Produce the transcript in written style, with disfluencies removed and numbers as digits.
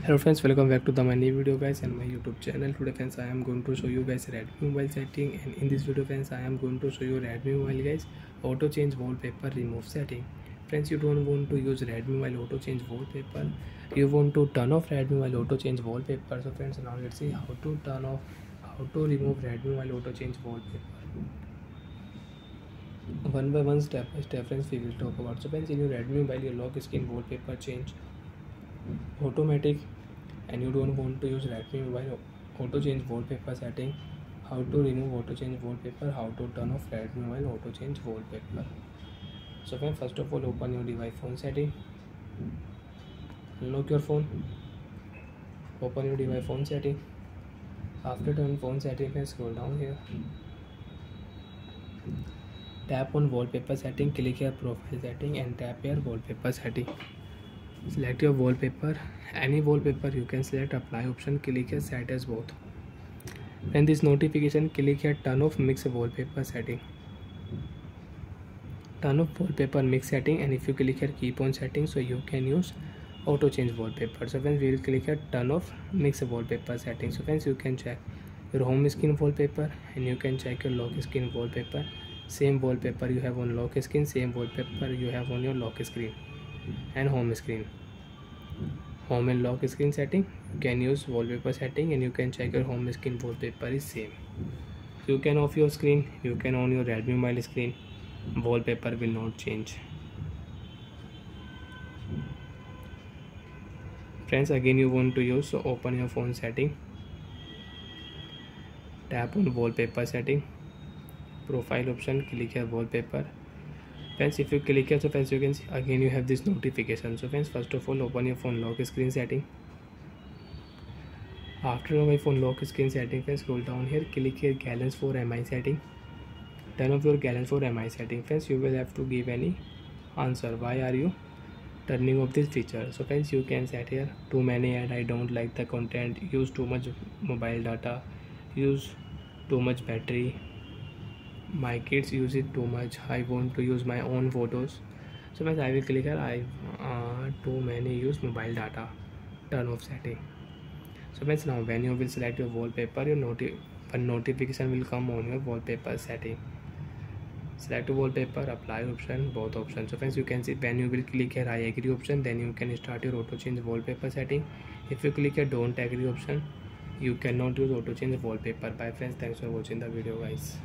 Hello friends, welcome back to my new video guys and my YouTube channel. Today friends, I am going to show you guys Redmi mobile setting, and in this video friends, I am going to show you Redmi mobile guys auto change wallpaper remove setting. Friends, you don't want to use Redmi mobile auto change wallpaper, you want to turn off Redmi mobile auto change wallpaper. So friends, now let's see how to remove Redmi mobile auto change wallpaper. One by one, step by step friends, we will talk about. So friends, in your Redmi mobile, your lock screen wallpaper change automatic and you don't want to use Redmi mobile auto change wallpaper setting, how to remove auto change wallpaper, how to turn off Redmi mobile auto change wallpaper. So when first of all, open your device phone setting, unlock your phone, open your device phone setting. After turn phone setting, then scroll down here, tap on wallpaper setting, click here profile setting and tap here wallpaper setting. Select your wallpaper, any wallpaper you can select, apply option, click here set as both. When this notification, click here turn off mix wallpaper setting, turn off wallpaper mix setting, and if you click here keep on setting, so you can use auto change wallpaper. So friends, we will click here turn off mix wallpaper setting. So friends, you can check your home screen wallpaper and you can check your lock screen wallpaper. Same wallpaper you have on lock screen, same wallpaper you have on your lock screen and home screen. Home and lock screen setting, you can use wallpaper setting and you can check your home screen wallpaper is same. You can off your screen, you can on your Redmi mobile screen, wallpaper will not change. Friends, again you want to use, so open your phone setting, tap on wallpaper setting, profile option, click here wallpaper. Friends, if you click here, so friends, you can see again you have this notification. So friends, first of all, open your phone lock screen setting. After my phone lock screen setting, friends, scroll down here, click here Gallons for MI setting, turn off your Gallons for MI setting. Friends, you will have to give any answer, why are you turning off this feature. So friends, you can set here too many ad, I don't like the content, use too much mobile data, use too much battery, my kids use it too much, I want to use my own photos. So friends, I will click here I too many use mobile data, turn off setting. So friends, now when you will select your wallpaper, your one notification will come on your wallpaper setting. Select wallpaper, apply option, both options. So friends, you can see when you will click here I agree option, then you can start your auto change wallpaper setting. If you click here don't agree option, you cannot use auto change wallpaper. Bye friends, thanks for watching the video guys.